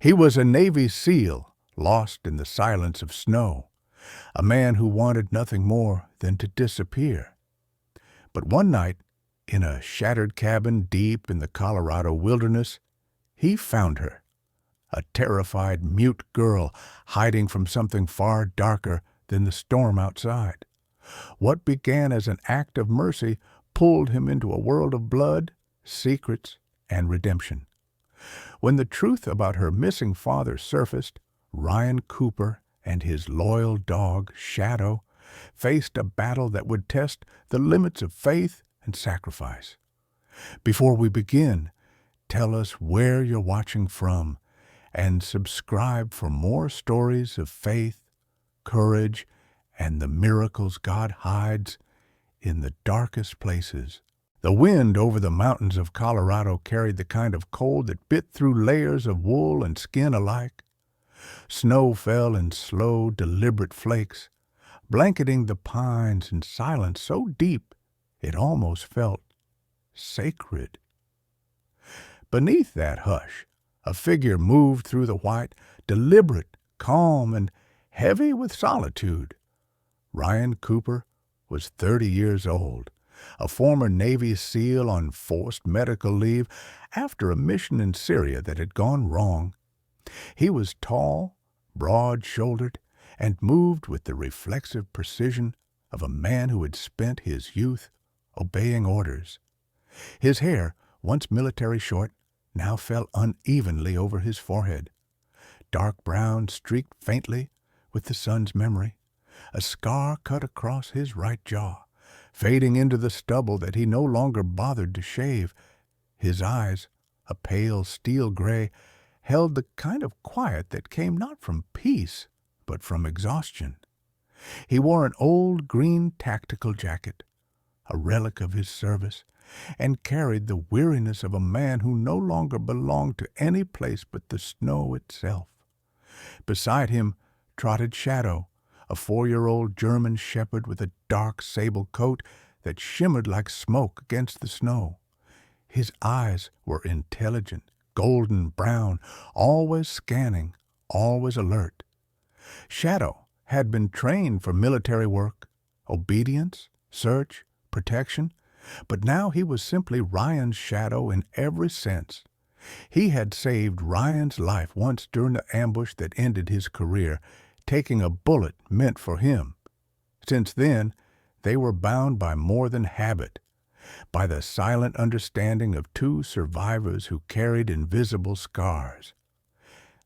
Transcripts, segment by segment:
He was a Navy SEAL, lost in the silence of snow, a man who wanted nothing more than to disappear. But one night, in a shattered cabin deep in the Colorado wilderness, he found her, a terrified, mute girl hiding from something far darker than the storm outside. What began as an act of mercy pulled him into a world of blood, secrets, and redemption. When the truth about her missing father surfaced, Ryan Cooper and his loyal dog, Shadow, faced a battle that would test the limits of faith and sacrifice. Before we begin, tell us where you're watching from and subscribe for more stories of faith, courage, and the miracles God hides in the darkest places. The wind over the mountains of Colorado carried the kind of cold that bit through layers of wool and skin alike. Snow fell in slow, deliberate flakes, blanketing the pines in silence so deep it almost felt sacred. Beneath that hush, a figure moved through the white, deliberate, calm, and heavy with solitude. Ryan Cooper was 30 years old, a former Navy SEAL on forced medical leave after a mission in Syria that had gone wrong. He was tall, broad-shouldered, and moved with the reflexive precision of a man who had spent his youth obeying orders. His hair, once military short, now fell unevenly over his forehead. Dark brown streaked faintly with the sun's memory. A scar cut across his right jaw, fading into the stubble that he no longer bothered to shave. His eyes, a pale steel gray, held the kind of quiet that came not from peace, but from exhaustion. He wore an old green tactical jacket, a relic of his service, and carried the weariness of a man who no longer belonged to any place but the snow itself. Beside him trotted Shadow, a 4-year-old German shepherd with a dark sable coat that shimmered like smoke against the snow. His eyes were intelligent, golden brown, always scanning, always alert. Shadow had been trained for military work, obedience, search, protection, but now he was simply Ryan's shadow in every sense. He had saved Ryan's life once during the ambush that ended his career, taking a bullet meant for him. Since then, they were bound by more than habit, by the silent understanding of two survivors who carried invisible scars.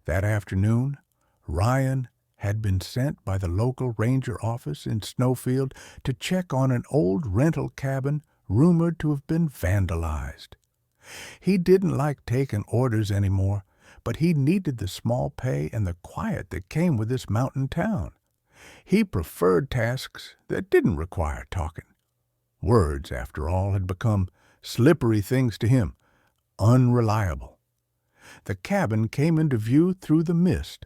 That afternoon, Ryan had been sent by the local ranger office in Snowfield to check on an old rental cabin rumored to have been vandalized. He didn't like taking orders anymore, but he needed the small pay and the quiet that came with this mountain town. He preferred tasks that didn't require talking. Words, after all, had become slippery things to him, unreliable. The cabin came into view through the mist,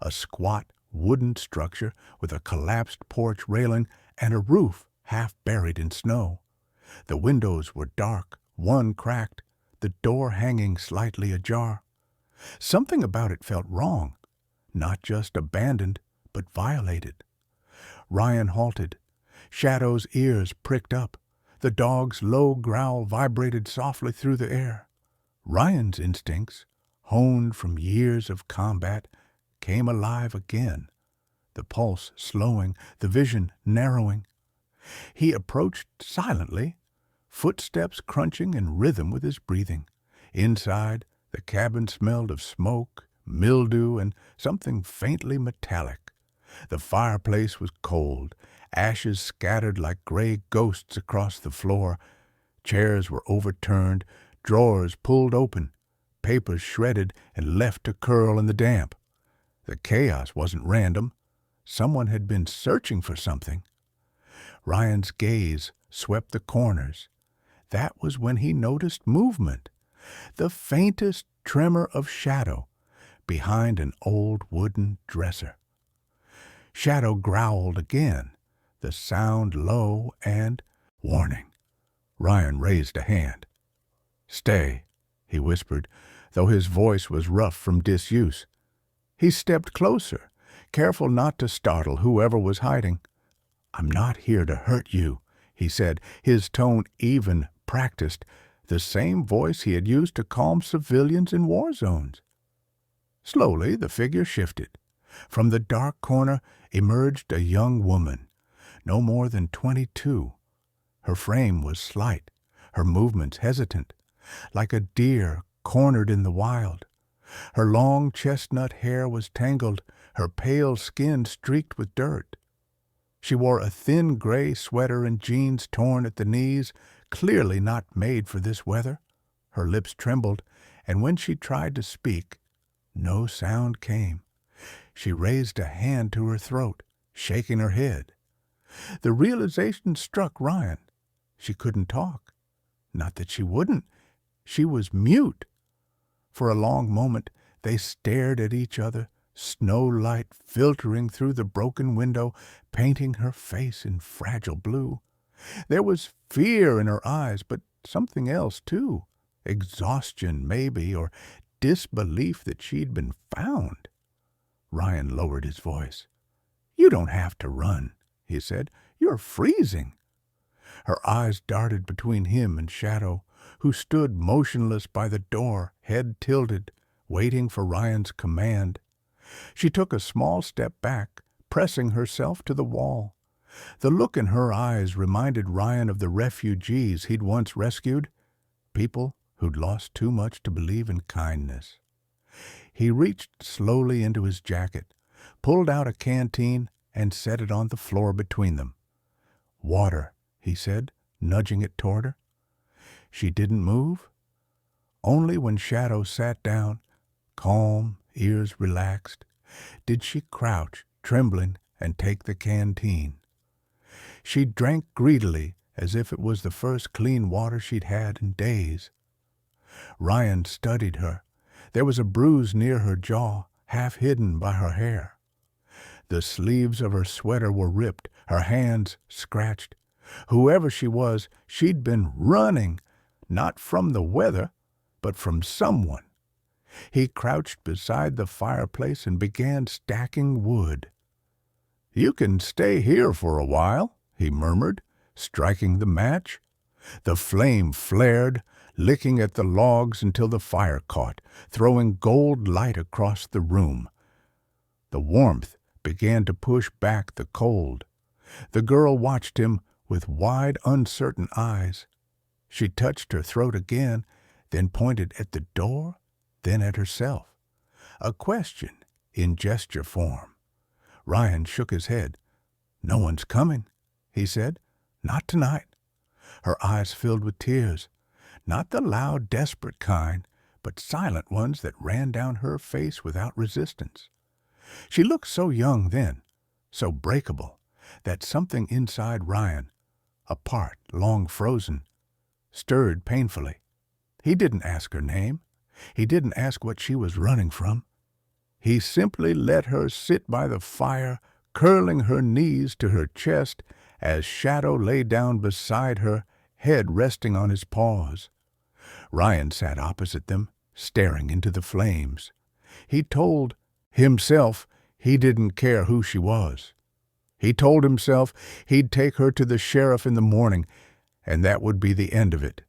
a squat wooden structure with a collapsed porch railing and a roof half buried in snow. The windows were dark, one cracked, the door hanging slightly ajar. Something about it felt wrong, not just abandoned, but violated. Ryan halted. Shadow's ears pricked up. The dog's low growl vibrated softly through the air. Ryan's instincts, honed from years of combat, came alive again, the pulse slowing, the vision narrowing. He approached silently, footsteps crunching in rhythm with his breathing. Inside, the cabin smelled of smoke, mildew, and something faintly metallic. The fireplace was cold, ashes scattered like gray ghosts across the floor. Chairs were overturned, drawers pulled open, papers shredded and left to curl in the damp. The chaos wasn't random. Someone had been searching for something. Ryan's gaze swept the corners. That was when he noticed movement, the faintest tremor of shadow behind an old wooden dresser. Shadow growled again, the sound low and warning. Ryan raised a hand. "Stay," he whispered, though his voice was rough from disuse. He stepped closer, careful not to startle whoever was hiding. "I'm not here to hurt you," he said, his tone even, practiced, the same voice he had used to calm civilians in war zones. Slowly the figure shifted. From the dark corner emerged a young woman, no more than 22. Her frame was slight, her movements hesitant, like a deer cornered in the wild. Her long chestnut hair was tangled, her pale skin streaked with dirt. She wore a thin gray sweater and jeans torn at the knees, clearly not made for this weather. Her lips trembled, and when she tried to speak, no sound came. She raised a hand to her throat, shaking her head. The realization struck Ryan. She couldn't talk. Not that she wouldn't. She was mute. For a long moment they stared at each other, snow light filtering through the broken window, painting her face in fragile blue. There was fear in her eyes, but something else, too. Exhaustion, maybe, or disbelief that she'd been found. Ryan lowered his voice. "You don't have to run," he said. "You're freezing." Her eyes darted between him and Shadow, who stood motionless by the door, head tilted, waiting for Ryan's command. She took a small step back, pressing herself to the wall. The look in her eyes reminded Ryan of the refugees he'd once rescued, people who'd lost too much to believe in kindness. He reached slowly into his jacket, pulled out a canteen, and set it on the floor between them. "Water," he said, nudging it toward her. She didn't move. Only when Shadow sat down, calm, ears relaxed, did she crouch, trembling, and take the canteen. She drank greedily, as if it was the first clean water she'd had in days. Ryan studied her. There was a bruise near her jaw, half hidden by her hair. The sleeves of her sweater were ripped, her hands scratched. Whoever she was, she'd been running, not from the weather, but from someone. He crouched beside the fireplace and began stacking wood. "You can stay here for a while," he murmured, striking the match. The flame flared, licking at the logs until the fire caught, throwing gold light across the room. The warmth began to push back the cold. The girl watched him with wide, uncertain eyes. She touched her throat again, then pointed at the door, then at herself. A question in gesture form. Ryan shook his head. "No one's coming," he said. "Not tonight." Her eyes filled with tears. Not the loud, desperate kind, but silent ones that ran down her face without resistance. She looked so young then, so breakable, that something inside Ryan, a part long frozen, stirred painfully. He didn't ask her name. He didn't ask what she was running from. He simply let her sit by the fire, curling her knees to her chest as Shadow lay down beside her, head resting on his paws. Ryan sat opposite them, staring into the flames. He told himself he didn't care who she was. He told himself he'd take her to the sheriff in the morning, and that would be the end of it.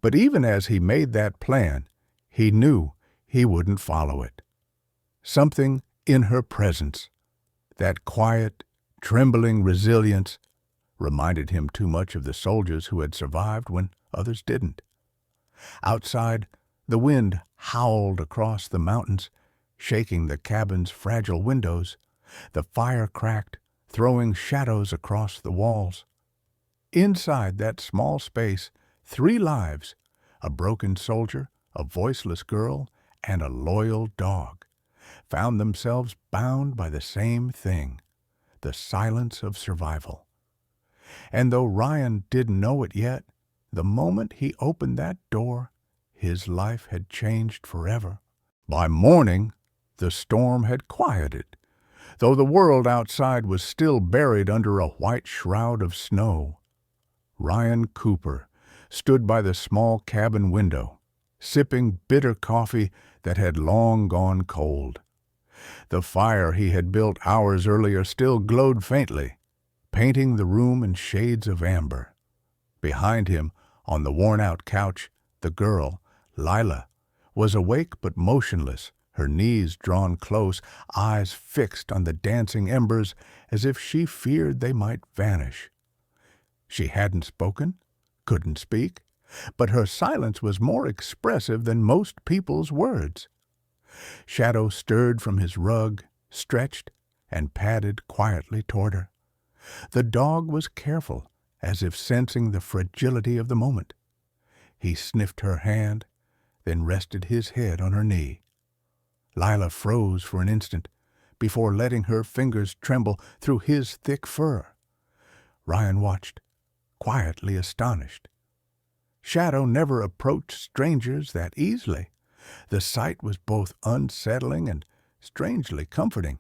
But even as he made that plan, he knew he wouldn't follow it. Something in her presence, that quiet, trembling resilience, reminded him too much of the soldiers who had survived when others didn't. Outside, the wind howled across the mountains, shaking the cabin's fragile windows. The fire cracked, throwing shadows across the walls. Inside that small space, 3 lives, a broken soldier, a voiceless girl, and a loyal dog, found themselves bound by the same thing, the silence of survival. And though Ryan didn't know it yet, the moment he opened that door, his life had changed forever. By morning, the storm had quieted, though the world outside was still buried under a white shroud of snow. Ryan Cooper stood by the small cabin window. sipping bitter coffee that had long gone cold. The fire he had built hours earlier still glowed faintly, painting the room in shades of amber. Behind him, on the worn-out couch, the girl, Lila, was awake but motionless, her knees drawn close, eyes fixed on the dancing embers as if she feared they might vanish. She hadn't spoken, couldn't speak, but her silence was more expressive than most people's words. Shadow stirred from his rug, stretched, and padded quietly toward her. The dog was careful, as if sensing the fragility of the moment. He sniffed her hand, then rested his head on her knee. Lila froze for an instant, before letting her fingers tremble through his thick fur. Ryan watched, quietly astonished. Shadow never approached strangers that easily. The sight was both unsettling and strangely comforting.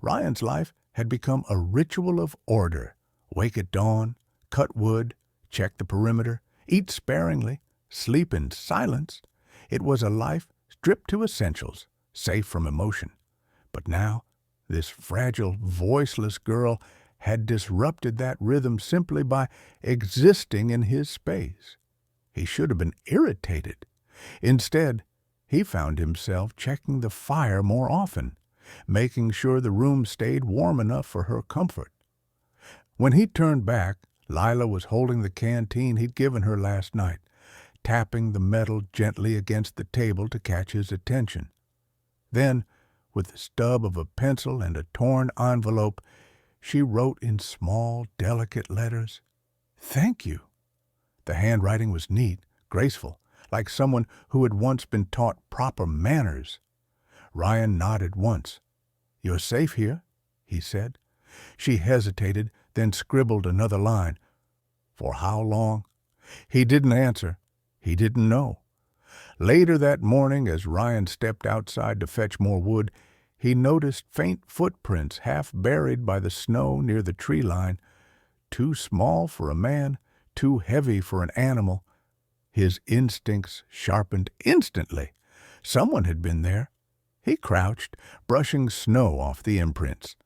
Ryan's life had become a ritual of order. Wake at dawn, cut wood, check the perimeter, eat sparingly, sleep in silence. It was a life stripped to essentials, safe from emotion. But now, this fragile, voiceless girl had disrupted that rhythm simply by existing in his space. He should have been irritated. Instead, he found himself checking the fire more often, making sure the room stayed warm enough for her comfort. When he turned back, Lila was holding the canteen he'd given her last night, tapping the metal gently against the table to catch his attention. Then, with the stub of a pencil and a torn envelope, she wrote in small, delicate letters, "Thank you." The handwriting was neat, graceful, like someone who had once been taught proper manners. Ryan nodded once. "You're safe here," he said. She hesitated, then scribbled another line. For how long? He didn't answer. He didn't know. Later that morning, as Ryan stepped outside to fetch more wood, he noticed faint footprints half buried by the snow near the tree line, too small for a man, too heavy for an animal. His instincts sharpened instantly. Someone had been there. He crouched, brushing snow off the imprints.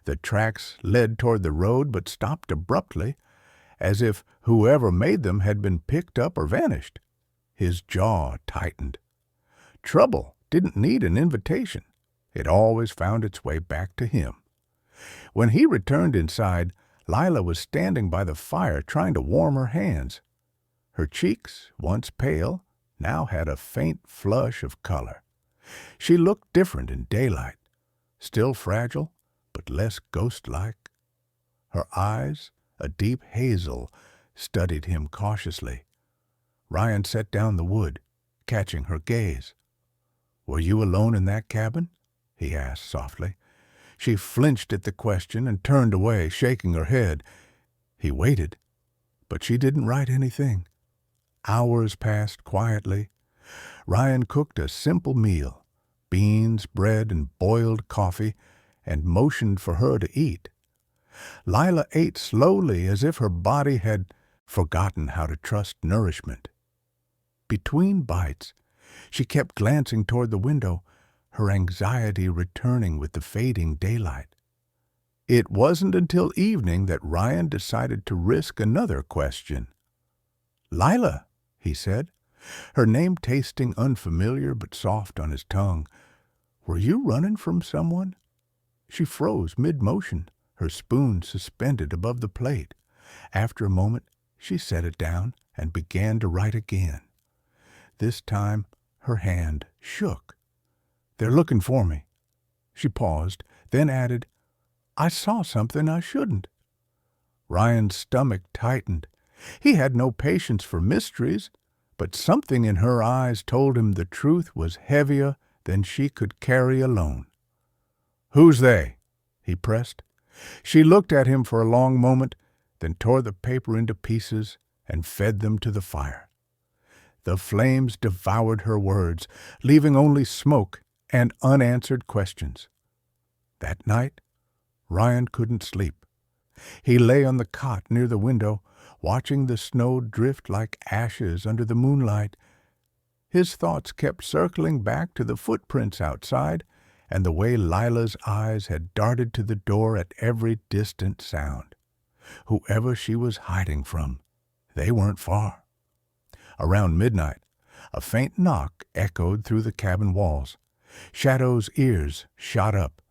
The tracks led toward the road but stopped abruptly, as if whoever made them had been picked up or vanished. His jaw tightened. Trouble didn't need an invitation. It always found its way back to him. When he returned inside, Lila was standing by the fire trying to warm her hands. Her cheeks, once pale, now had a faint flush of color. She looked different in daylight, still fragile, but less ghost-like. Her eyes, a deep hazel, studied him cautiously. Ryan set down the wood, catching her gaze. "Were you alone in that cabin?" he asked softly. She flinched at the question and turned away, shaking her head. He waited, but she didn't write anything. Hours passed quietly. Ryan cooked a simple meal, beans, bread, and boiled coffee, and motioned for her to eat. Lila ate slowly as if her body had forgotten how to trust nourishment. Between bites, she kept glancing toward the window, her anxiety returning with the fading daylight. It wasn't until evening that Ryan decided to risk another question. "Lila," he said, her name tasting unfamiliar but soft on his tongue, "were you running from someone?" She froze mid-motion, her spoon suspended above the plate. After a moment, she set it down and began to write again. This time, her hand shook. "They're looking for me." She paused, then added, "I saw something I shouldn't." Ryan's stomach tightened. He had no patience for mysteries, but something in her eyes told him the truth was heavier than she could carry alone. "Who's they?" he pressed. She looked at him for a long moment, then tore the paper into pieces and fed them to the fire. The flames devoured her words, leaving only smoke and unanswered questions. That night, Ryan couldn't sleep. He lay on the cot near the window, watching the snow drift like ashes under the moonlight. His thoughts kept circling back to the footprints outside and the way Lila's eyes had darted to the door at every distant sound. Whoever she was hiding from, they weren't far. Around midnight, a faint knock echoed through the cabin walls. Shadow's ears shot up.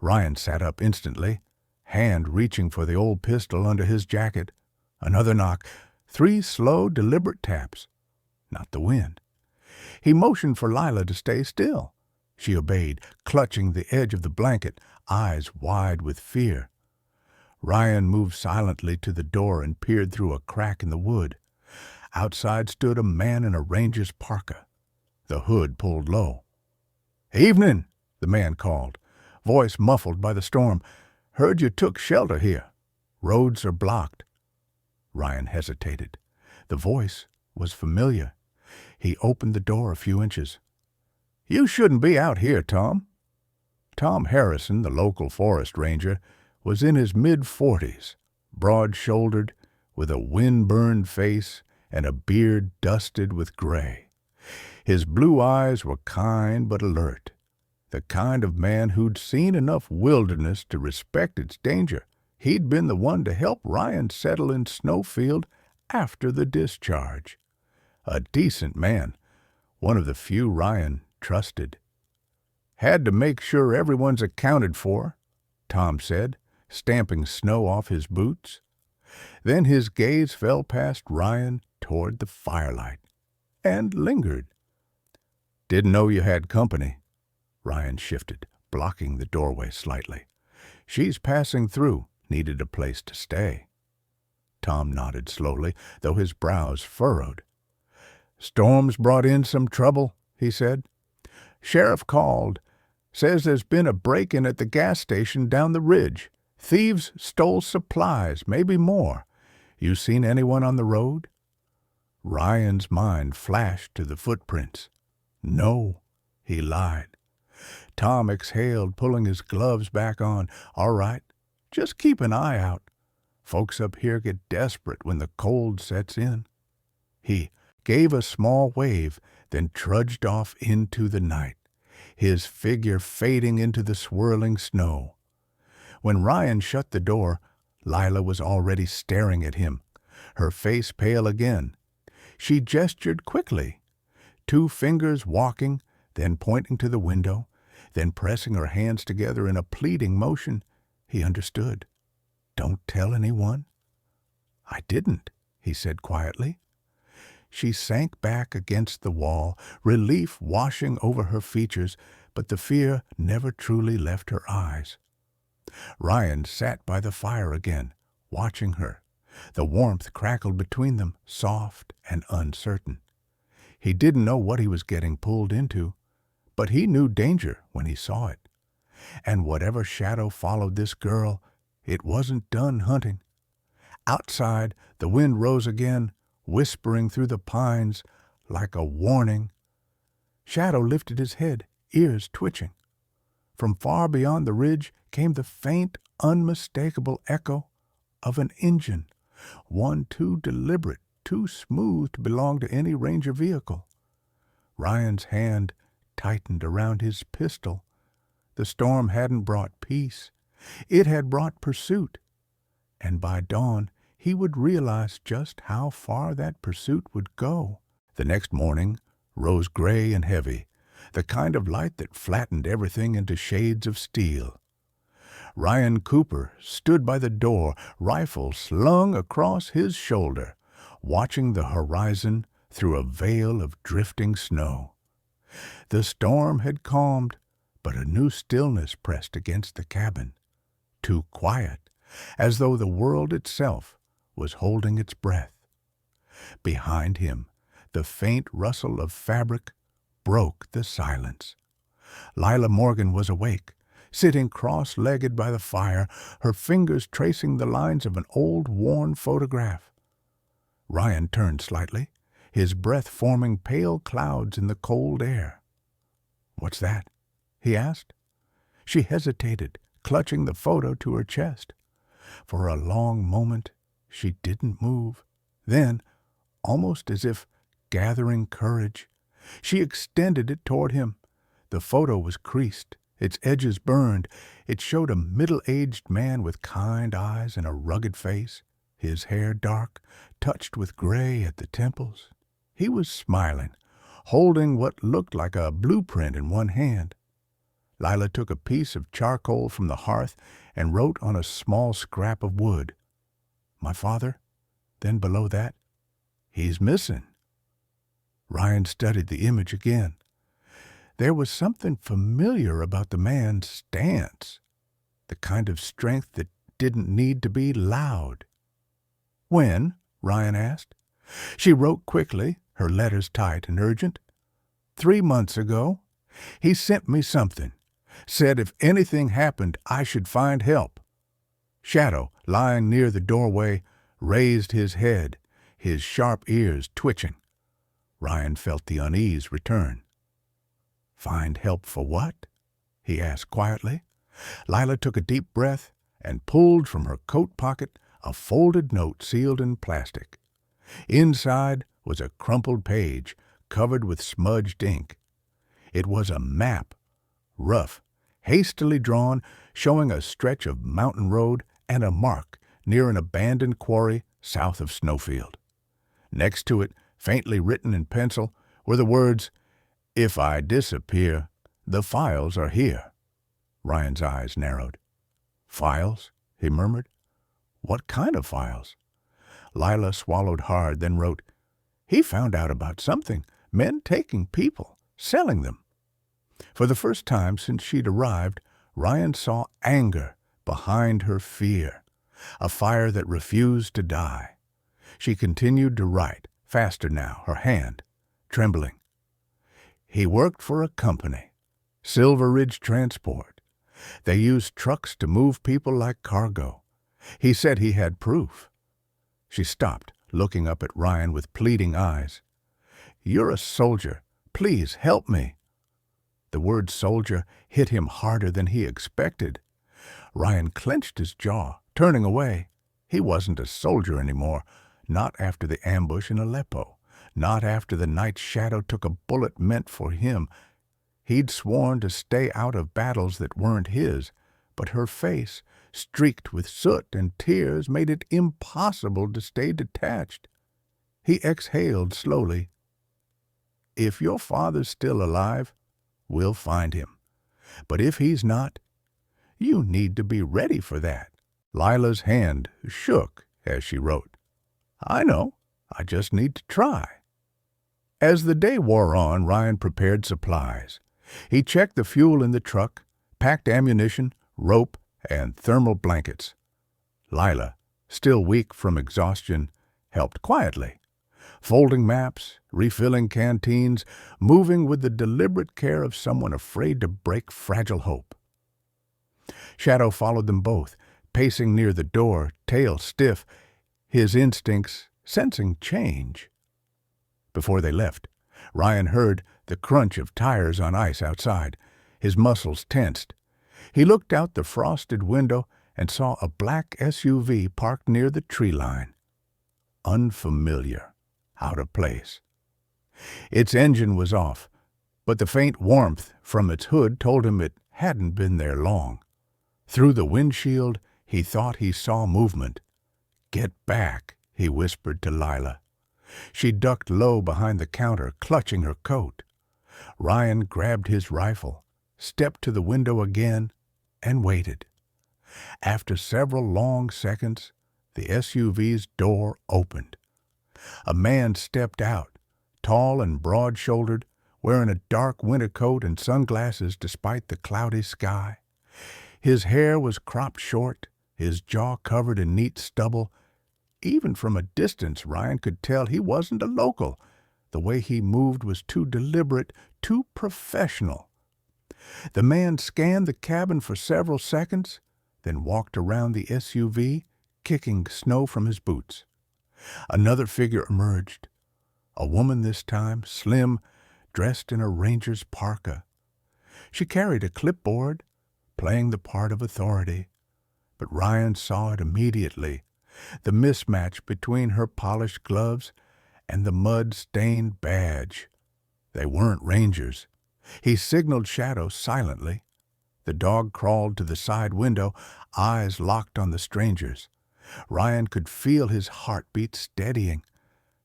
Ryan sat up instantly, hand reaching for the old pistol under his jacket. Another knock, 3 slow, deliberate taps. Not the wind. He motioned for Lila to stay still. She obeyed, clutching the edge of the blanket, eyes wide with fear. Ryan moved silently to the door and peered through a crack in the wood. Outside stood a man in a ranger's parka, the hood pulled low. "Evening," the man called, voice muffled by the storm. "Heard you took shelter here. Roads are blocked." Ryan hesitated. The voice was familiar. He opened the door a few inches. "You shouldn't be out here, Tom." Tom Harrison, the local forest ranger, was in his mid-40s, broad-shouldered, with a wind-burned face and a beard dusted with gray. His blue eyes were kind but alert, the kind of man who'd seen enough wilderness to respect its danger. He'd been the one to help Ryan settle in Snowfield after the discharge. A decent man, one of the few Ryan trusted. "Had to make sure everyone's accounted for," Tom said, stamping snow off his boots. Then his gaze fell past Ryan toward the firelight, and lingered. "Didn't know you had company." Ryan shifted, blocking the doorway slightly. "She's passing through, needed a place to stay." Tom nodded slowly, though his brows furrowed. "Storm's brought in some trouble," he said. "Sheriff called. Says there's been a break-in at the gas station down the ridge. Thieves stole supplies, maybe more. You seen anyone on the road?" Ryan's mind flashed to the footprints. "No," he lied. Tom exhaled, pulling his gloves back on. "All right, just keep an eye out. Folks up here get desperate when the cold sets in." He gave a small wave, then trudged off into the night, his figure fading into the swirling snow. When Ryan shut the door, Lila was already staring at him, her face pale again. She gestured quickly, 2 fingers walking, then pointing to the window, then pressing her hands together in a pleading motion. He understood. "Don't tell anyone." "I didn't," he said quietly. She sank back against the wall, relief washing over her features, but the fear never truly left her eyes. Ryan sat by the fire again, watching her. The warmth crackled between them, soft and uncertain. He didn't know what he was getting pulled into, but he knew danger when he saw it. And whatever shadow followed this girl, it wasn't done hunting. Outside, the wind rose again, whispering through the pines like a warning. Shadow lifted his head, ears twitching. From far beyond the ridge came the faint, unmistakable echo of an engine, one too deliberate, too smooth to belong to any ranger vehicle. Ryan's hand tightened around his pistol. The storm hadn't brought peace. It had brought pursuit. And by dawn, he would realize just how far that pursuit would go. The next morning rose gray and heavy, the kind of light that flattened everything into shades of steel. Ryan Cooper stood by the door, rifle slung across his shoulder, watching the horizon through a veil of drifting snow. The storm had calmed, but a new stillness pressed against the cabin, too quiet, as though the world itself was holding its breath. Behind him, the faint rustle of fabric broke the silence. Lila Morgan was awake, sitting cross-legged by the fire, her fingers tracing the lines of an old, worn photograph. Ryan turned slightly, his breath forming pale clouds in the cold air. "What's that?" he asked. She hesitated, clutching the photo to her chest. For a long moment, she didn't move. Then, almost as if gathering courage, She extended it toward him. The photo was creased, its edges burned. It showed a middle-aged man with kind eyes and a rugged face, his hair dark, touched with gray at the temples. He was smiling, holding what looked like a blueprint in one hand. Lila took a piece of charcoal from the hearth and wrote on a small scrap of wood, "My father." Then below that, "He's missing." Ryan studied the image again. There was something familiar about the man's stance, the kind of strength that didn't need to be loud. "When?" Ryan asked. She wrote quickly, her letters tight and urgent. "3 months ago. He sent me something. Said if anything happened, I should find help." Shadow, lying near the doorway, raised his head, his sharp ears twitching. Ryan felt the unease return. "Find help for what?" he asked quietly. Lila took a deep breath and pulled from her coat pocket a folded note sealed in plastic. Inside was a crumpled page covered with smudged ink. It was a map, rough, hastily drawn, showing a stretch of mountain road and a mark near an abandoned quarry south of Snowfield. Next to it, faintly written in pencil, were the words, "If I disappear, the files are here." Ryan's eyes narrowed. "Files?" he murmured. "What kind of files?" Lila swallowed hard, then wrote, "He found out about something, men taking people, selling them." For the first time since she'd arrived, Ryan saw anger behind her fear, a fire that refused to die. She continued to write, faster now, her hand trembling. "He worked for a company, Silver Ridge Transport. They used trucks to move people like cargo. He said he had proof." She stopped, looking up at Ryan with pleading eyes. "You're a soldier. Please help me." The word soldier hit him harder than he expected. Ryan clenched his jaw, turning away. He wasn't a soldier anymore, not after the ambush in Aleppo, not after the night Shadow took a bullet meant for him. He'd sworn to stay out of battles that weren't his, but her face, streaked with soot and tears, made it impossible to stay detached. He exhaled slowly. "If your father's still alive, we'll find him. But if he's not, you need to be ready for that." Lila's hand shook as she wrote. "I know. I just need to try." As the day wore on, Ryan prepared supplies. He checked the fuel in the truck, packed ammunition, rope, and thermal blankets. Lila, still weak from exhaustion, helped quietly, folding maps, refilling canteens, moving with the deliberate care of someone afraid to break fragile hope. Shadow followed them both, pacing near the door, tail stiff, his instincts sensing change. Before they left, Ryan heard the crunch of tires on ice outside. His muscles tensed. He looked out the frosted window and saw a black SUV parked near the tree line. Unfamiliar, out of place. Its engine was off, but the faint warmth from its hood told him it hadn't been there long. Through the windshield, he thought he saw movement. "Get back," he whispered to Lila. She ducked low behind the counter, clutching her coat. Ryan grabbed his rifle, stepped to the window again, and waited. After several long seconds, the SUV's door opened. A man stepped out, tall and broad-shouldered, wearing a dark winter coat and sunglasses despite the cloudy sky. His hair was cropped short, his jaw covered in neat stubble. Even from a distance, Ryan could tell he wasn't a local. The way he moved was too deliberate, too professional. The man scanned the cabin for several seconds, then walked around the SUV, kicking snow from his boots. Another figure emerged. A woman this time, slim, dressed in a ranger's parka. She carried a clipboard, playing the part of authority. But Ryan saw it immediately, the mismatch between her polished gloves and the mud-stained badge. They weren't rangers. He signaled Shadow silently. The dog crawled to the side window, eyes locked on the strangers. Ryan could feel his heartbeat steadying,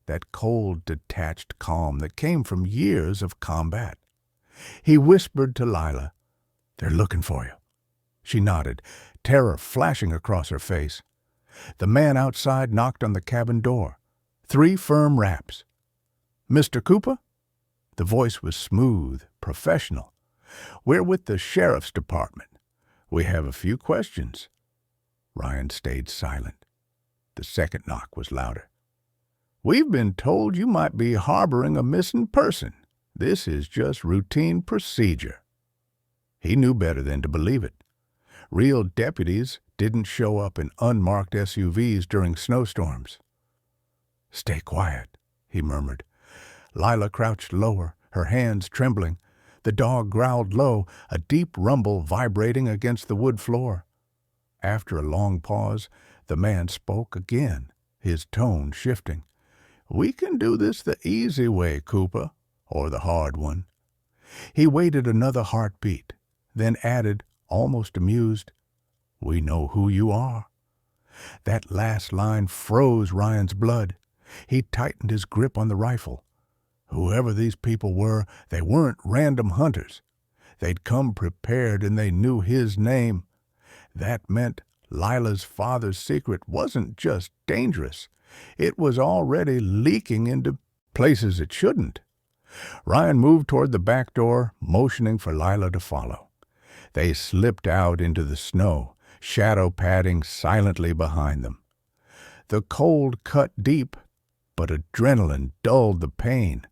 that cold, detached calm that came from years of combat. He whispered to Lila, "They're looking for you." She nodded, terror flashing across her face. The man outside knocked on the cabin door. 3 firm raps. "Mr. Cooper?" The voice was smooth, professional. "We're with the sheriff's department. We have a few questions." Ryan stayed silent. The second knock was louder. "We've been told you might be harboring a missing person. This is just routine procedure." He knew better than to believe it. Real deputies didn't show up in unmarked SUVs during snowstorms. "Stay quiet," he murmured. Lila crouched lower, her hands trembling. The dog growled low, a deep rumble vibrating against the wood floor. After a long pause, the man spoke again, his tone shifting. "We can do this the easy way, Cooper, or the hard one." He waited another heartbeat, then added, almost amused, "We know who you are." That last line froze Ryan's blood. He tightened his grip on the rifle. Whoever these people were, they weren't random hunters. They'd come prepared and they knew his name. That meant Lila's father's secret wasn't just dangerous. It was already leaking into places it shouldn't. Ryan moved toward the back door, motioning for Lila to follow. They slipped out into the snow, Shadow padding silently behind them. The cold cut deep, but adrenaline dulled the pain.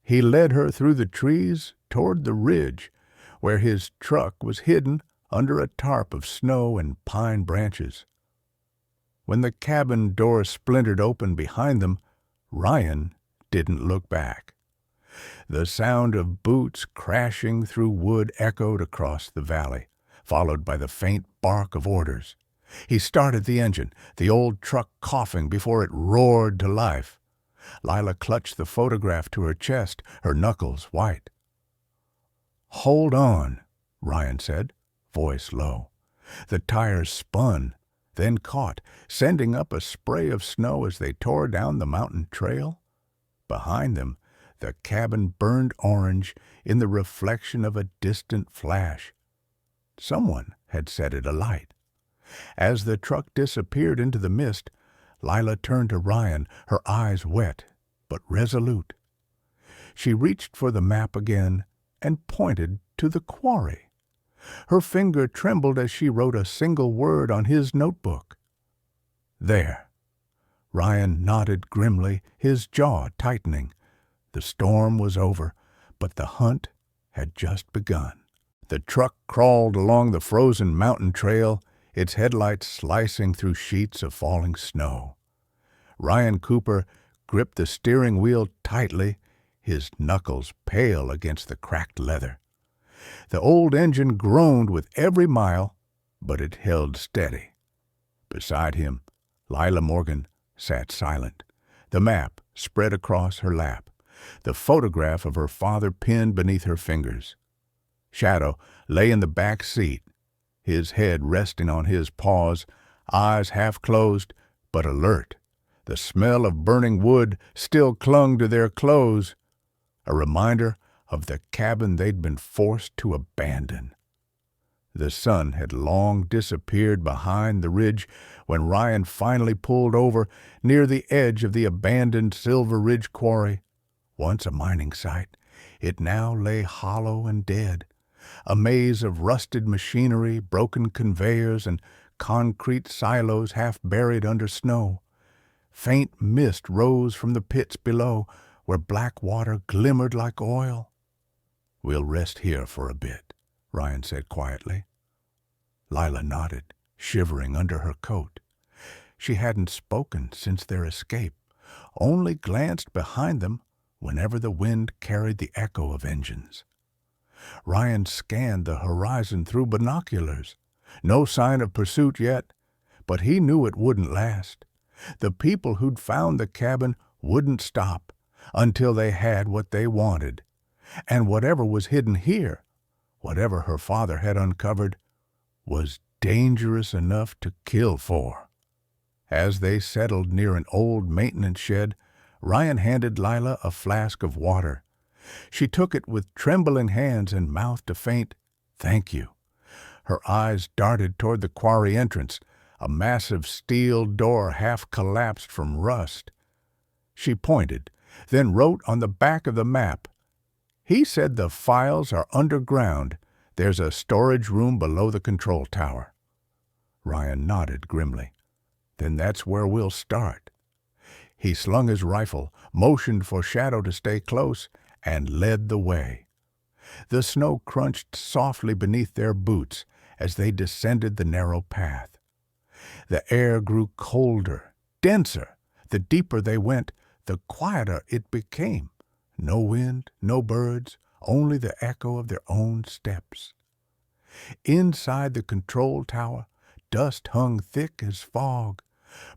He led her through the trees toward the ridge, where his truck was hidden under a tarp of snow and pine branches. When the cabin door splintered open behind them, Ryan didn't look back. The sound of boots crashing through wood echoed across the valley, followed by the faint bark of orders. He started the engine, the old truck coughing before it roared to life. Lila clutched the photograph to her chest, her knuckles white. "Hold on," Ryan said, voice low. The tires spun, then caught, sending up a spray of snow as they tore down the mountain trail. Behind them, the cabin burned orange in the reflection of a distant flash. Someone had set it alight. As the truck disappeared into the mist, Lila turned to Ryan, her eyes wet but resolute. She reached for the map again and pointed to the quarry. Her finger trembled as she wrote a single word on his notebook. "There." Ryan nodded grimly, his jaw tightening. The storm was over, but the hunt had just begun. The truck crawled along the frozen mountain trail, its headlights slicing through sheets of falling snow. Ryan Cooper gripped the steering wheel tightly, his knuckles pale against the cracked leather. The old engine groaned with every mile, but it held steady. Beside him, Lila Morgan sat silent, the map spread across her lap, the photograph of her father pinned beneath her fingers. Shadow lay in the back seat, his head resting on his paws, eyes half closed but alert. The smell of burning wood still clung to their clothes, a reminder of the cabin they'd been forced to abandon. The sun had long disappeared behind the ridge when Ryan finally pulled over near the edge of the abandoned Silver Ridge quarry. Once a mining site, it now lay hollow and dead, a maze of rusted machinery, broken conveyors, and concrete silos half buried under snow. Faint mist rose from the pits below, where black water glimmered like oil. "We'll rest here for a bit," Ryan said quietly. Lila nodded, shivering under her coat. She hadn't spoken since their escape, only glanced behind them whenever the wind carried the echo of engines. Ryan scanned the horizon through binoculars. No sign of pursuit yet, but he knew it wouldn't last. The people who'd found the cabin wouldn't stop, until they had what they wanted. And whatever was hidden here, whatever her father had uncovered, was dangerous enough to kill for. As they settled near an old maintenance shed, Ryan handed Lila a flask of water. She took it with trembling hands and mouthed a faint, "Thank you." Her eyes darted toward the quarry entrance, a massive steel door half collapsed from rust. She pointed, then wrote on the back of the map, "He said the files are underground. There's a storage room below the control tower." Ryan nodded grimly. "Then that's where we'll start." He slung his rifle, motioned for Shadow to stay close, and led the way. The snow crunched softly beneath their boots as they descended the narrow path. The air grew colder, denser. The deeper they went, the quieter it became. No wind, no birds, only the echo of their own steps. Inside the control tower, dust hung thick as fog.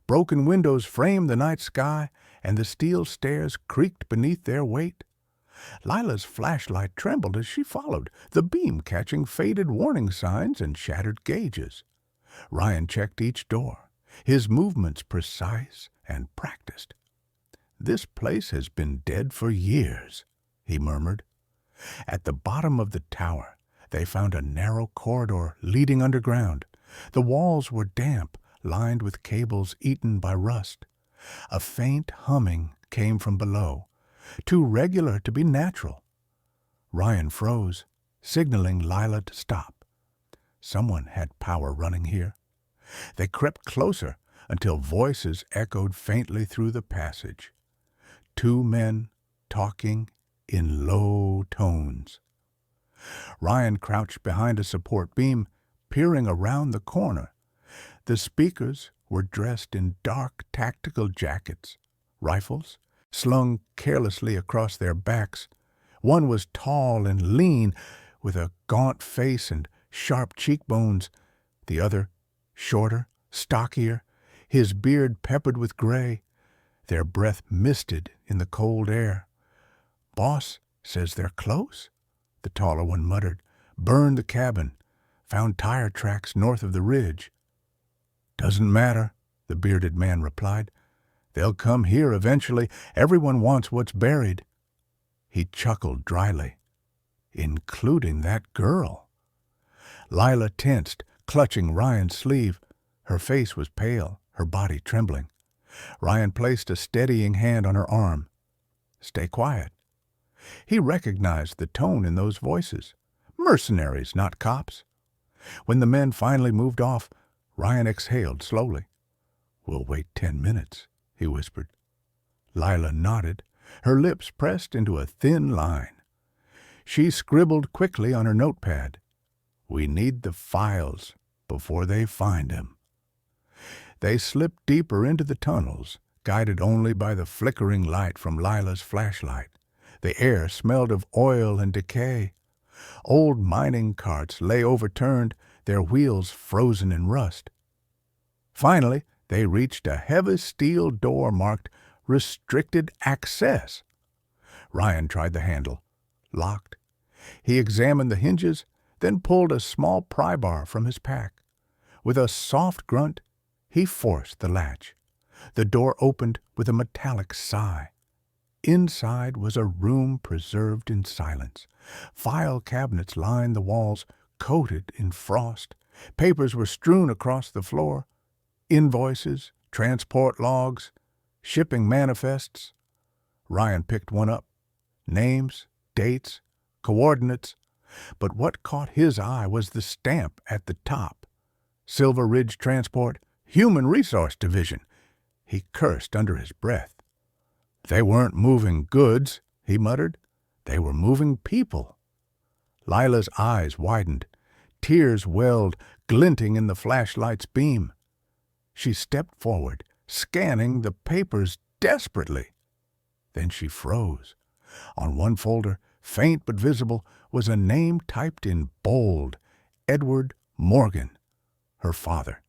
Broken windows framed the night sky, and the steel stairs creaked beneath their weight. Lila's flashlight trembled as she followed, the beam catching faded warning signs and shattered gauges. Ryan checked each door, his movements precise and practiced. "This place has been dead for years," he murmured. At the bottom of the tower, they found a narrow corridor leading underground. The walls were damp, lined with cables eaten by rust. A faint humming came from below, too regular to be natural. Ryan froze, signaling Lila to stop. Someone had power running here. They crept closer until voices echoed faintly through the passage. Two men talking in low tones. Ryan crouched behind a support beam, peering around the corner. The speakers were dressed in dark tactical jackets, rifles slung carelessly across their backs. One was tall and lean, with a gaunt face and sharp cheekbones. The other, shorter, stockier, his beard peppered with gray. Their breath misted in the cold air. "Boss says they're close," the taller one muttered. "Burned the cabin. Found tire tracks north of the ridge." "Doesn't matter," the bearded man replied. "They'll come here eventually. Everyone wants what's buried." He chuckled dryly. "Including that girl." Lila tensed, clutching Ryan's sleeve. Her face was pale, her body trembling. Ryan placed a steadying hand on her arm. "Stay quiet." He recognized the tone in those voices. Mercenaries, not cops. When the men finally moved off, Ryan exhaled slowly. "We'll wait 10 minutes, he whispered. Lila nodded, her lips pressed into a thin line. She scribbled quickly on her notepad. "We need the files before they find him." They slipped deeper into the tunnels, guided only by the flickering light from Lila's flashlight. The air smelled of oil and decay. Old mining carts lay overturned, their wheels frozen in rust. Finally, they reached a heavy steel door marked "Restricted Access." Ryan tried the handle. Locked. He examined the hinges, then pulled a small pry bar from his pack. With a soft grunt, he forced the latch. The door opened with a metallic sigh. Inside was a room preserved in silence. File cabinets lined the walls, coated in frost. Papers were strewn across the floor. Invoices, transport logs, shipping manifests. Ryan picked one up. Names, dates, coordinates. But what caught his eye was the stamp at the top. Silver Ridge Transport, Human Resource Division. He cursed under his breath. "They weren't moving goods," he muttered. "They were moving people." Lila's eyes widened. Tears welled, glinting in the flashlight's beam. She stepped forward, scanning the papers desperately. Then she froze. On one folder, faint but visible, was a name typed in bold: Edward Morgan, her father.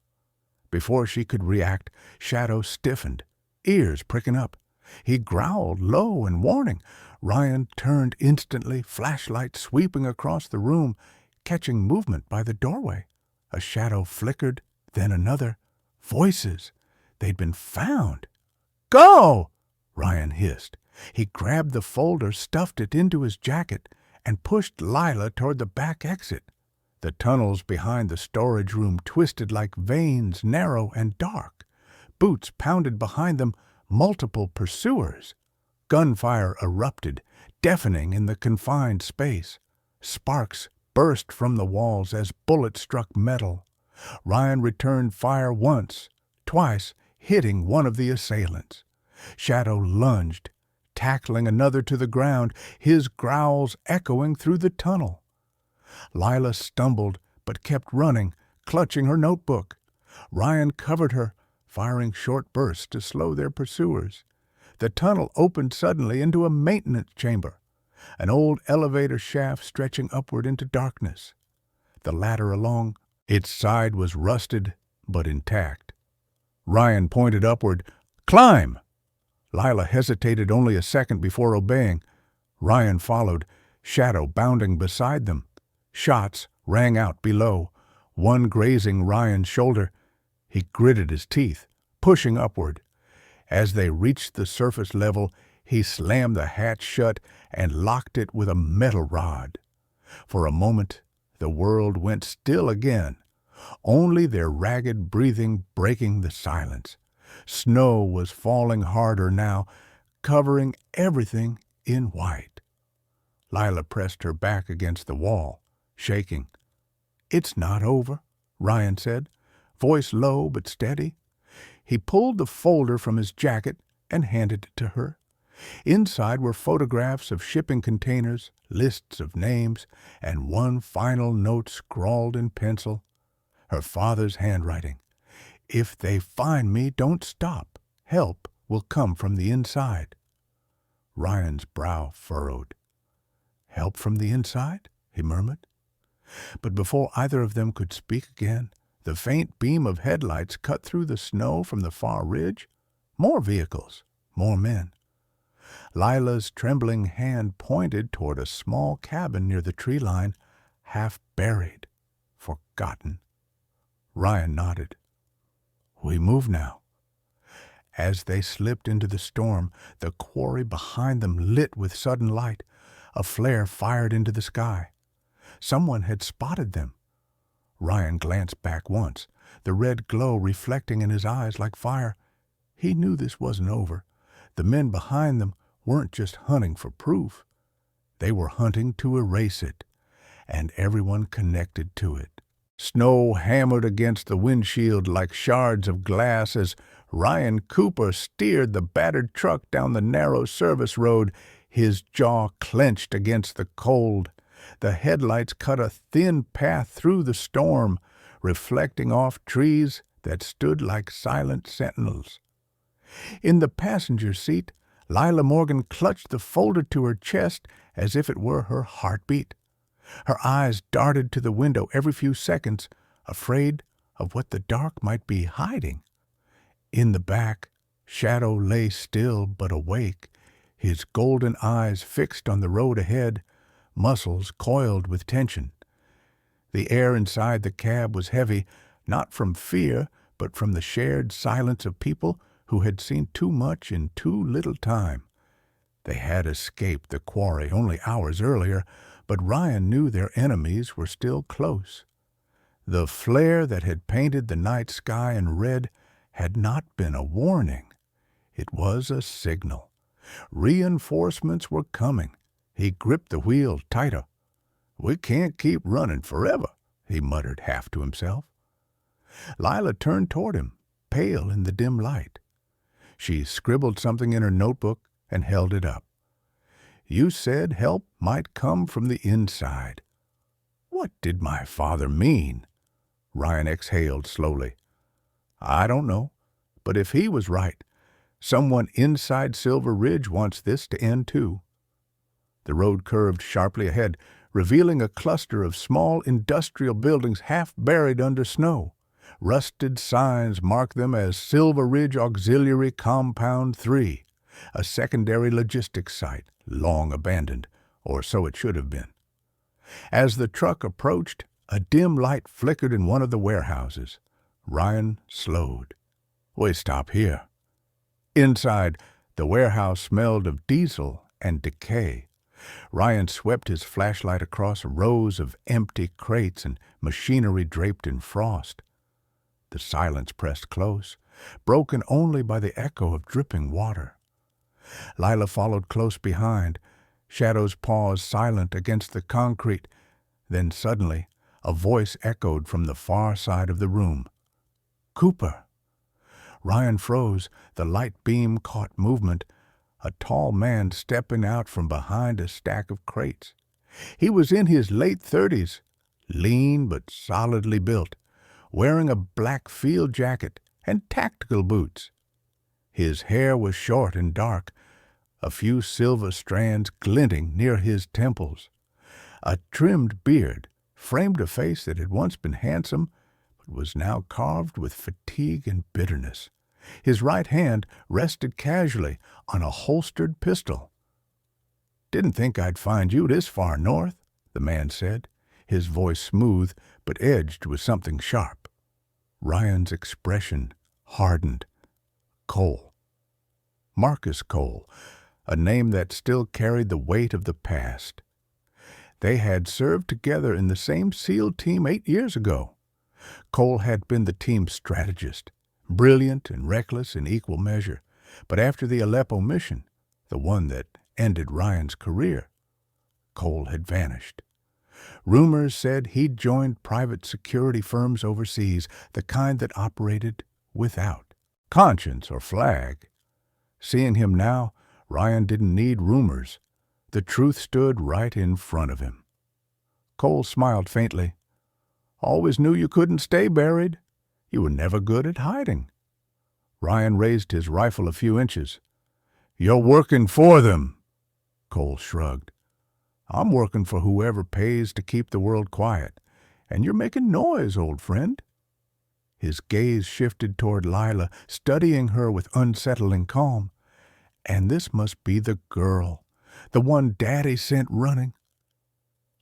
Before she could react, Shadow stiffened, ears pricking up. He growled low in warning. Ryan turned instantly, flashlight sweeping across the room, catching movement by the doorway. A shadow flickered, then another. Voices. They'd been found. "Go!" Ryan hissed. He grabbed the folder, stuffed it into his jacket, and pushed Lila toward the back exit. The tunnels behind the storage room twisted like veins, narrow and dark. Boots pounded behind them, multiple pursuers. Gunfire erupted, deafening in the confined space. Sparks burst from the walls as bullets struck metal. Ryan returned fire once, twice, hitting one of the assailants. Shadow lunged, tackling another to the ground, his growls echoing through the tunnel. Lila stumbled, but kept running, clutching her notebook. Ryan covered her, firing short bursts to slow their pursuers. The tunnel opened suddenly into a maintenance chamber, an old elevator shaft stretching upward into darkness. The ladder along its side was rusted, but intact. Ryan pointed upward. "Climb!" Lila hesitated only a second before obeying. Ryan followed, Shadow bounding beside them. Shots rang out below, one grazing Ryan's shoulder. He gritted his teeth, pushing upward. As they reached the surface level, he slammed the hatch shut and locked it with a metal rod. For a moment, the world went still again, only their ragged breathing breaking the silence. Snow was falling harder now, covering everything in white. Lila pressed her back against the wall, shaking. "It's not over," Ryan said, voice low but steady. He pulled the folder from his jacket and handed it to her. Inside were photographs of shipping containers, lists of names, and one final note scrawled in pencil. Her father's handwriting. "If they find me, don't stop. Help will come from the inside." Ryan's brow furrowed. "Help from the inside?" he murmured. But before either of them could speak again, the faint beam of headlights cut through the snow from the far ridge. More vehicles, more men. Lila's trembling hand pointed toward a small cabin near the tree line, half buried, forgotten. Ryan nodded. "We move now." As they slipped into the storm, the quarry behind them lit with sudden light. A flare fired into the sky. Someone had spotted them. Ryan glanced back once, the red glow reflecting in his eyes like fire. He knew this wasn't over. The men behind them weren't just hunting for proof. They were hunting to erase it, and everyone connected to it. Snow hammered against the windshield like shards of glass as Ryan Cooper steered the battered truck down the narrow service road, his jaw clenched against the cold. The headlights cut a thin path through the storm, reflecting off trees that stood like silent sentinels. In the passenger seat, Lila Morgan clutched the folder to her chest as if it were her heartbeat. Her eyes darted to the window every few seconds, afraid of what the dark might be hiding. In the back, Shadow lay still but awake, his golden eyes fixed on the road ahead, muscles coiled with tension. The air inside the cab was heavy, not from fear, but from the shared silence of people who had seen too much in too little time. They had escaped the quarry only hours earlier, but Ryan knew their enemies were still close. The flare that had painted the night sky in red had not been a warning. It was a signal. Reinforcements were coming. He gripped the wheel tighter. "We can't keep running forever," he muttered half to himself. Lila turned toward him, pale in the dim light. She scribbled something in her notebook and held it up. "You said help might come from the inside." What did my father mean? Ryan exhaled slowly. "I don't know, but if he was right, someone inside Silver Ridge wants this to end too." The road curved sharply ahead, revealing a cluster of small industrial buildings half buried under snow. Rusted signs marked them as Silver Ridge Auxiliary Compound 3. a secondary logistics site, long abandoned, or so it should have been. As the truck approached, a dim light flickered in one of the warehouses. Ryan slowed. "We stop here." Inside, the warehouse smelled of diesel and decay. Ryan swept his flashlight across rows of empty crates and machinery draped in frost. The silence pressed close, broken only by the echo of dripping water. Lila followed close behind, Shadow's paws silent against the concrete. Then suddenly, a voice echoed from the far side of the room. "Cooper!" Ryan froze. The light beam caught movement. A tall man stepping out from behind a stack of crates. He was in his late 30s, lean but solidly built, wearing a black field jacket and tactical boots. His hair was short and dark, a few silver strands glinting near his temples. A trimmed beard framed a face that had once been handsome, but was now carved with fatigue and bitterness. His right hand rested casually on a holstered pistol. "Didn't think I'd find you this far north," the man said, his voice smooth but edged with something sharp. Ryan's expression hardened. Cole. Marcus Cole, a name that still carried the weight of the past. They had served together in the same SEAL team 8 years ago. Cole had been the team's strategist, brilliant and reckless in equal measure, but after the Aleppo mission, the one that ended Ryan's career, Cole had vanished. Rumors said he'd joined private security firms overseas, the kind that operated without conscience or flag. Seeing him now, Ryan didn't need rumors. The truth stood right in front of him. Cole smiled faintly. "Always knew you couldn't stay buried. You were never good at hiding." Ryan raised his rifle a few inches. "You're working for them." Cole shrugged. "I'm working for whoever pays to keep the world quiet, and you're making noise, old friend." His gaze shifted toward Lila, studying her with unsettling calm. And this must be the girl, the one Daddy sent running.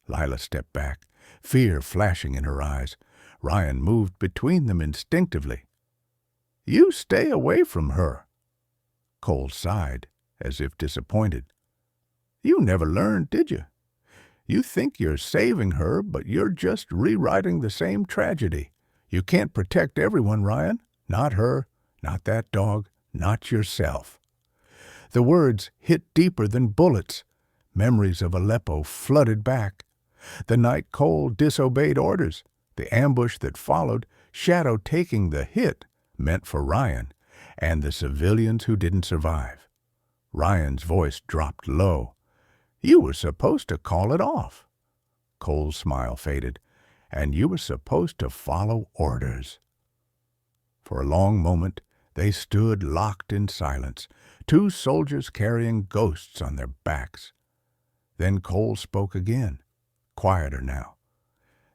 Lila stepped back, fear flashing in her eyes. Ryan moved between them instinctively. "You stay away from her." Cole sighed, as if disappointed. "You never learned, did you? You think you're saving her, but you're just rewriting the same tragedy. You can't protect everyone, Ryan. Not her, not that dog, not yourself." The words hit deeper than bullets. Memories of Aleppo flooded back. The night Cole disobeyed orders, the ambush that followed, Shadow taking the hit meant for Ryan, and the civilians who didn't survive. Ryan's voice dropped low. "You were supposed to call it off." Cole's smile faded. "And you were supposed to follow orders." For a long moment, they stood locked in silence, two soldiers carrying ghosts on their backs. Then Cole spoke again, quieter now.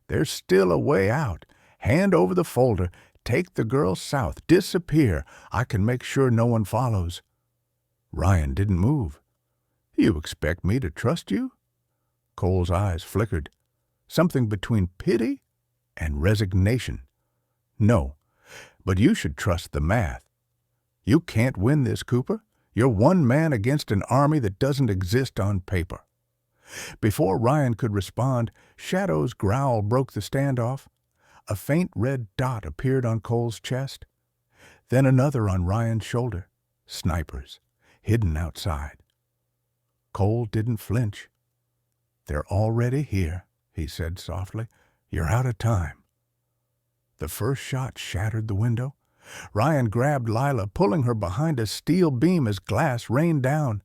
"There's still a way out. Hand over the folder. Take the girl south. Disappear. I can make sure no one follows." Ryan didn't move. "You expect me to trust you?" Cole's eyes flickered. Something between pity and resignation. "No, but you should trust the math. You can't win this, Cooper. You're one man against an army that doesn't exist on paper." Before Ryan could respond, Shadow's growl broke the standoff. A faint red dot appeared on Cole's chest. Then another on Ryan's shoulder. Snipers, hidden outside. Cole didn't flinch. "They're already here," he said softly. "You're out of time." The first shot shattered the window. Ryan grabbed Lila, pulling her behind a steel beam as glass rained down.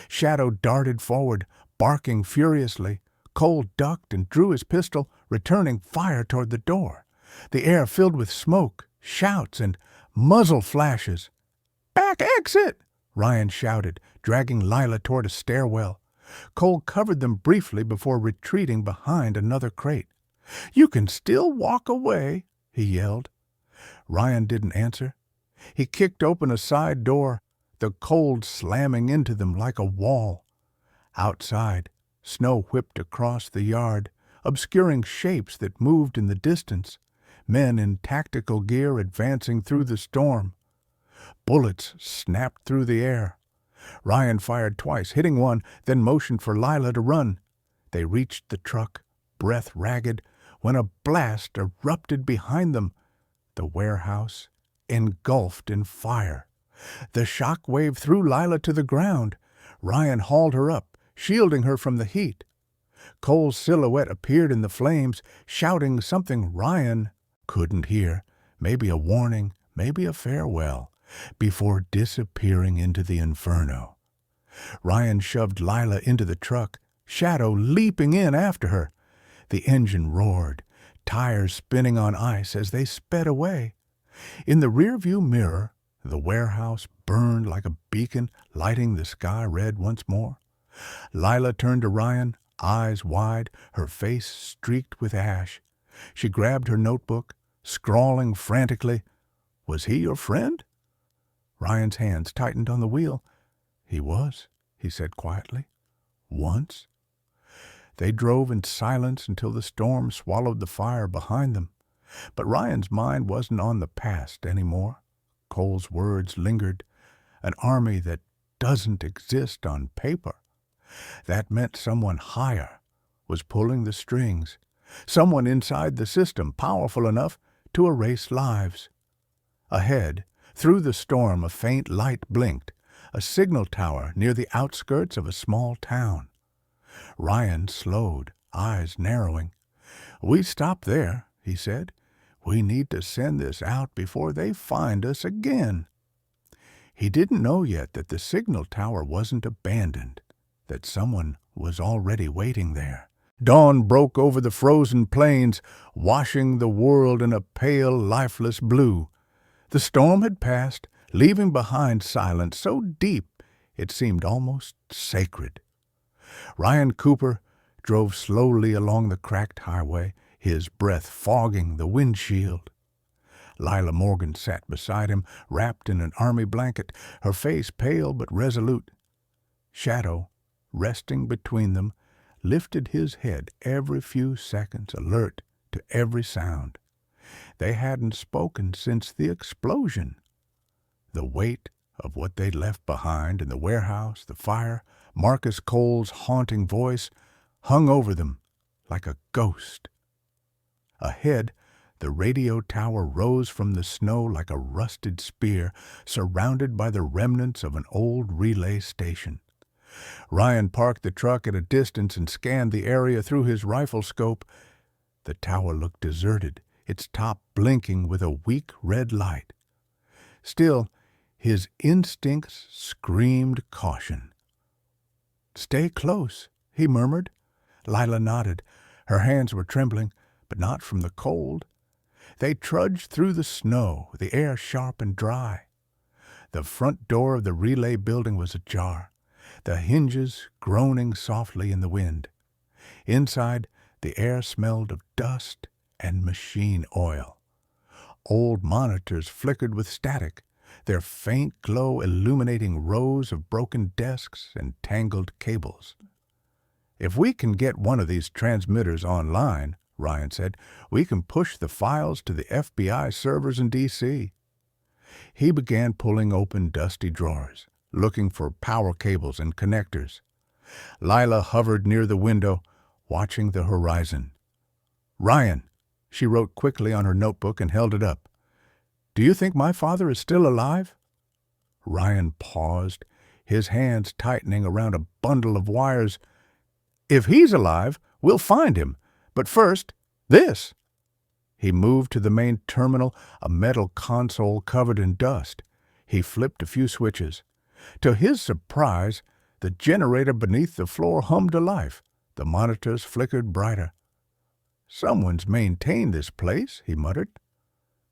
Shadow darted forward, barking furiously. Cole ducked and drew his pistol, returning fire toward the door. The air filled with smoke, shouts, and muzzle flashes. "Back exit!" Ryan shouted, dragging Lila toward a stairwell. Cole covered them briefly before retreating behind another crate. "You can still walk away," he yelled. Ryan didn't answer. He kicked open a side door. the cold slamming into them like a wall. Outside, snow whipped across the yard, obscuring shapes that moved in the distance, men in tactical gear advancing through the storm. Bullets snapped through the air. Ryan fired twice, hitting one, then motioned for Lila to run. They reached the truck, breath ragged, when a blast erupted behind them. The warehouse engulfed in fire. The shock wave threw Lila to the ground. Ryan hauled her up, shielding her from the heat. Cole's silhouette appeared in the flames, shouting something Ryan couldn't hear, maybe a warning, maybe a farewell, before disappearing into the inferno. Ryan shoved Lila into the truck, Shadow leaping in after her. The engine roared, tires spinning on ice as they sped away. In the rearview mirror, the warehouse burned like a beacon, lighting the sky red once more. Lila turned to Ryan, eyes wide, her face streaked with ash. She grabbed her notebook, scrawling frantically. Was he your friend? Ryan's hands tightened on the wheel. He was, he said quietly. Once. They drove in silence until the storm swallowed the fire behind them. But Ryan's mind wasn't on the past anymore. Cole's words lingered. An army that doesn't exist on paper. That meant someone higher was pulling the strings. Someone inside the system powerful enough to erase lives. Ahead, through the storm, a faint light blinked, a signal tower near the outskirts of a small town. Ryan slowed, eyes narrowing. We stop there, he said. We need to send this out before they find us again. He didn't know yet that the signal tower wasn't abandoned, that someone was already waiting there. Dawn broke over the frozen plains, washing the world in a pale, lifeless blue. The storm had passed, leaving behind silence so deep it seemed almost sacred. Ryan Cooper drove slowly along the cracked highway, his breath fogging the windshield. Lila Morgan sat beside him, wrapped in an army blanket, her face pale but resolute. Shadow, resting between them, lifted his head every few seconds, alert to every sound. They hadn't spoken since the explosion. The weight of what they'd left behind in the warehouse, the fire, Marcus Cole's haunting voice, hung over them like a ghost. Ahead, the radio tower rose from the snow like a rusted spear, surrounded by the remnants of an old relay station. Ryan parked the truck at a distance and scanned the area through his rifle scope. The tower looked deserted, its top blinking with a weak red light. Still, his instincts screamed caution. "Stay close," he murmured. Lila nodded. Her hands were trembling, but not from the cold. They trudged through the snow, the air sharp and dry. The front door of the relay building was ajar, the hinges groaning softly in the wind. Inside, the air smelled of dust and machine oil. Old monitors flickered with static, their faint glow illuminating rows of broken desks and tangled cables. "If we can get one of these transmitters online," Ryan said, "we can push the files to the FBI servers in D.C. He began pulling open dusty drawers, looking for power cables and connectors. Lila hovered near the window, watching the horizon. "Ryan," she wrote quickly on her notebook and held it up. "Do you think my father is still alive?" Ryan paused, his hands tightening around a bundle of wires. "If he's alive, we'll find him. But first, this." He moved to the main terminal, a metal console covered in dust. He flipped a few switches. To his surprise, the generator beneath the floor hummed to life. The monitors flickered brighter. "Someone's maintained this place," he muttered.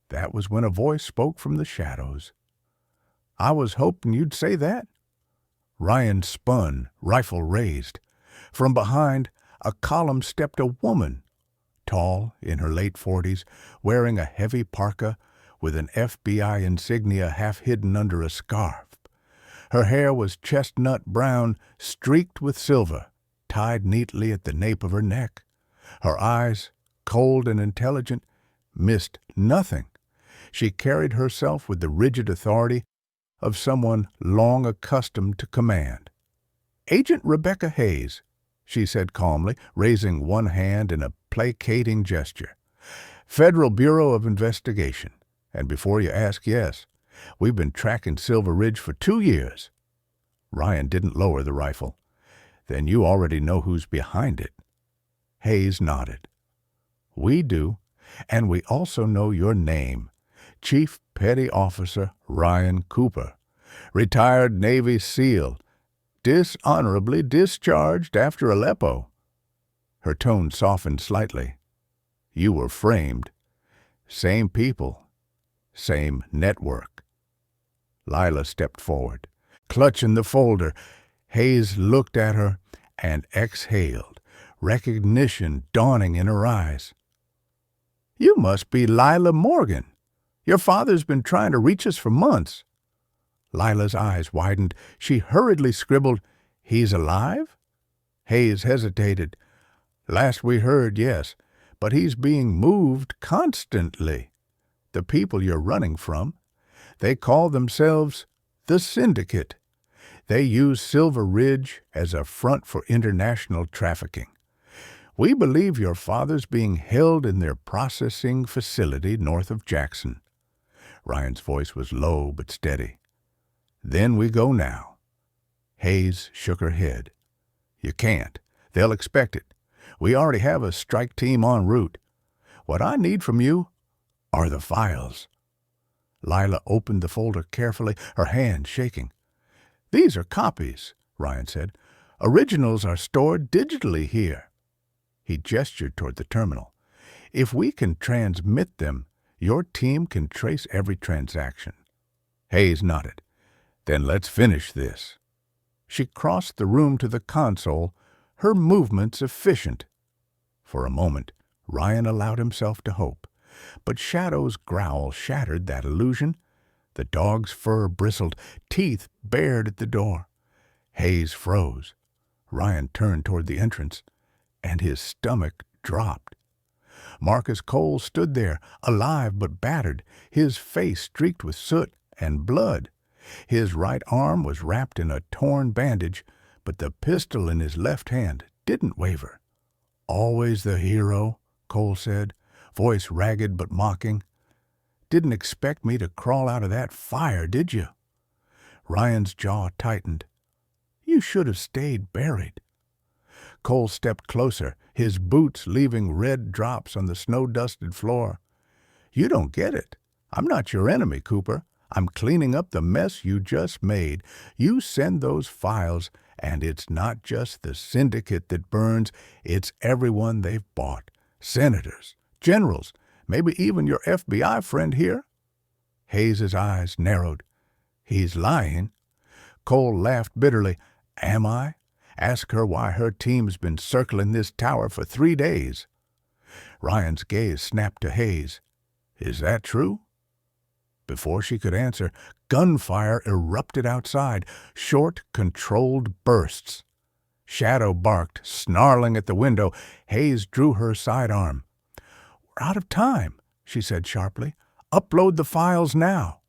That was when a voice spoke from the shadows. "I was hoping you'd say that." Ryan spun, rifle raised. From behind, a column stepped a woman, tall, in her late 40s, wearing a heavy parka with an FBI insignia half hidden under a scarf. Her hair was chestnut brown, streaked with silver, tied neatly at the nape of her neck. Her eyes, cold and intelligent, missed nothing. She carried herself with the rigid authority of someone long accustomed to command. "Agent Rebecca Hayes," she said calmly, raising one hand in a placating gesture. "Federal Bureau of Investigation. And before you ask, yes, we've been tracking Silver Ridge for 2 years." Ryan didn't lower the rifle. "Then you already know who's behind it." Hayes nodded. "We do, and we also know your name. Chief Petty Officer Ryan Cooper, retired Navy SEAL, dishonorably discharged after Aleppo." Her tone softened slightly. "You were framed. Same people, same network." Lila stepped forward, clutching the folder. Hayes looked at her and exhaled, recognition dawning in her eyes. "You must be Lila Morgan. Your father's been trying to reach us for months." Lila's eyes widened. She hurriedly scribbled, "He's alive?" Hayes hesitated. "Last we heard, yes, but he's being moved constantly. The people you're running from, they call themselves the Syndicate. They use Silver Ridge as a front for international trafficking. We believe your father's being held in their processing facility north of Jackson." Ryan's voice was low but steady. "Then we go now." Hayes shook her head. "You can't. They'll expect it. We already have a strike team en route. What I need from you are the files." Lila opened the folder carefully, her hand shaking. "These are copies," Ryan said. "Originals are stored digitally here." He gestured toward the terminal. "If we can transmit them, your team can trace every transaction." Hayes nodded. "Then let's finish this." She crossed the room to the console, her movements efficient. For a moment, Ryan allowed himself to hope, but Shadow's growl shattered that illusion. The dog's fur bristled, teeth bared at the door. Hayes froze. Ryan turned toward the entrance, and his stomach dropped. Marcus Cole stood there, alive but battered, his face streaked with soot and blood. His right arm was wrapped in a torn bandage, but the pistol in his left hand didn't waver. "Always the hero," Cole said, voice ragged but mocking. "Didn't expect me to crawl out of that fire, did you?" Ryan's jaw tightened. "You should have stayed buried." Cole stepped closer, his boots leaving red drops on the snow-dusted floor. "You don't get it. I'm not your enemy, Cooper. I'm cleaning up the mess you just made. You send those files, and it's not just the Syndicate that burns, it's everyone they've bought. Senators, generals, maybe even your FBI friend here." Hayes's eyes narrowed. "He's lying." Cole laughed bitterly. "Am I? Ask her why her team's been circling this tower for 3 days." Ryan's gaze snapped to Hayes. "Is that true?" Before she could answer, gunfire erupted outside, short, controlled bursts. Shadow barked, snarling at the window. Hayes drew her sidearm. "We're out of time," she said sharply. "Upload the files now."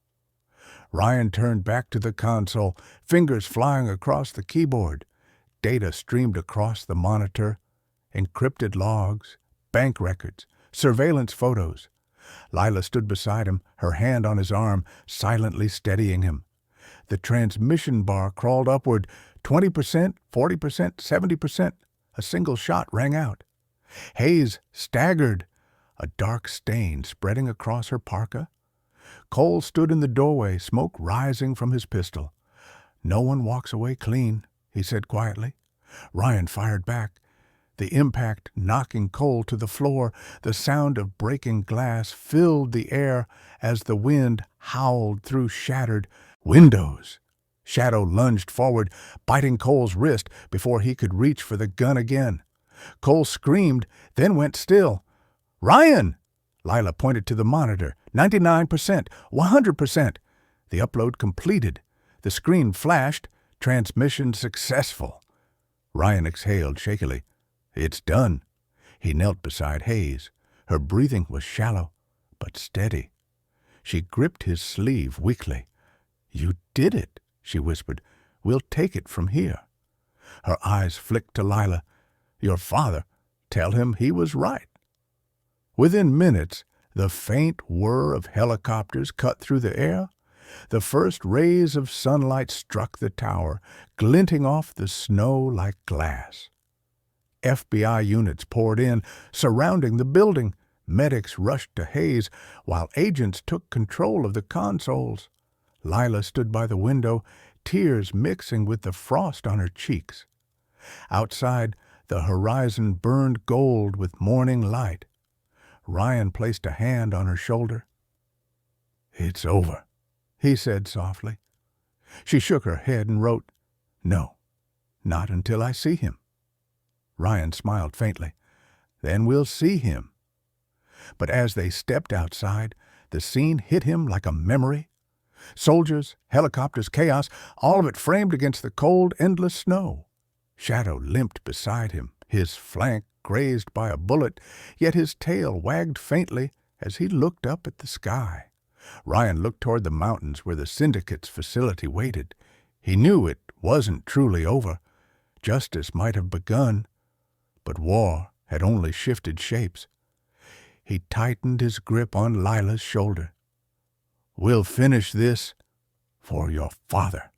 Ryan turned back to the console, fingers flying across the keyboard. Data streamed across the monitor, encrypted logs, bank records, surveillance photos. Lila stood beside him, her hand on his arm, silently steadying him. The transmission bar crawled upward, 20%, 40%, 70%. A single shot rang out. Hayes staggered, a dark stain spreading across her parka. Cole stood in the doorway, smoke rising from his pistol. "No one walks away clean," he said quietly. Ryan fired back, the impact knocking Cole to the floor. The sound of breaking glass filled the air as the wind howled through shattered windows. Shadow lunged forward, biting Cole's wrist before he could reach for the gun again. Cole screamed, then went still. "Ryan!" Lila pointed to the monitor. 99%, 100%. The upload completed. The screen flashed, transmission successful. Ryan exhaled shakily. It's done. He knelt beside Hayes. Her breathing was shallow, but steady. She gripped his sleeve weakly. You did it, she whispered. We'll take it from here. Her eyes flicked to Lila. Your father, tell him he was right. Within minutes, the faint whir of helicopters cut through the air. The first rays of sunlight struck the tower, glinting off the snow like glass. FBI units poured in, surrounding the building. Medics rushed to Hayes, while agents took control of the consoles. Lila stood by the window, tears mixing with the frost on her cheeks. Outside, the horizon burned gold with morning light. Ryan placed a hand on her shoulder. It's over, he said softly. She shook her head and wrote, No, not until I see him. Ryan smiled faintly. Then we'll see him. But as they stepped outside, the scene hit him like a memory. Soldiers, helicopters, chaos, all of it framed against the cold, endless snow. Shadow limped beside him, his flank grazed by a bullet, yet his tail wagged faintly as he looked up at the sky. Ryan looked toward the mountains where the syndicate's facility waited. He knew it wasn't truly over. Justice might have begun, but war had only shifted shapes. He tightened his grip on Lila's shoulder. We'll finish this for your father.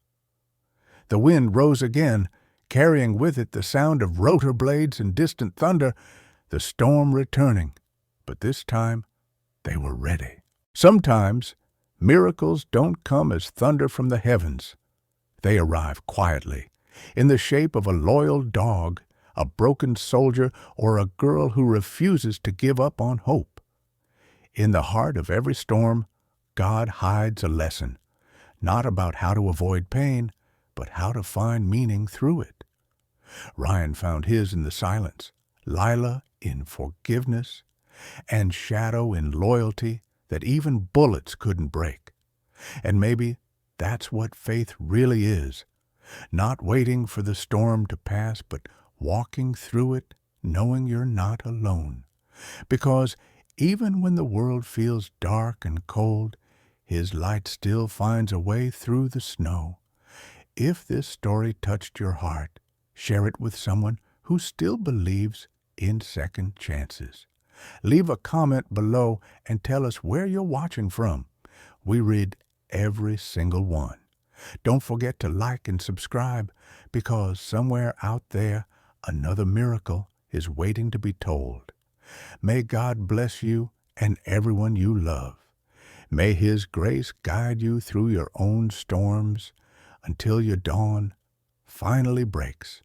The wind rose again, carrying with it the sound of rotor blades and distant thunder, the storm returning. But this time, they were ready. Sometimes, miracles don't come as thunder from the heavens. They arrive quietly, in the shape of a loyal dog, a broken soldier, or a girl who refuses to give up on hope. In the heart of every storm, God hides a lesson, not about how to avoid pain, but how to find meaning through it. Ryan found his in the silence, Lila in forgiveness, and Shadow in loyalty that even bullets couldn't break. And maybe that's what faith really is, not waiting for the storm to pass, but walking through it knowing you're not alone. Because even when the world feels dark and cold, His light still finds a way through the snow. If this story touched your heart, share it with someone who still believes in second chances. Leave a comment below and tell us where you're watching from. We read every single one. Don't forget to like and subscribe, because somewhere out there, another miracle is waiting to be told. May God bless you and everyone you love. May His grace guide you through your own storms until your dawn finally breaks.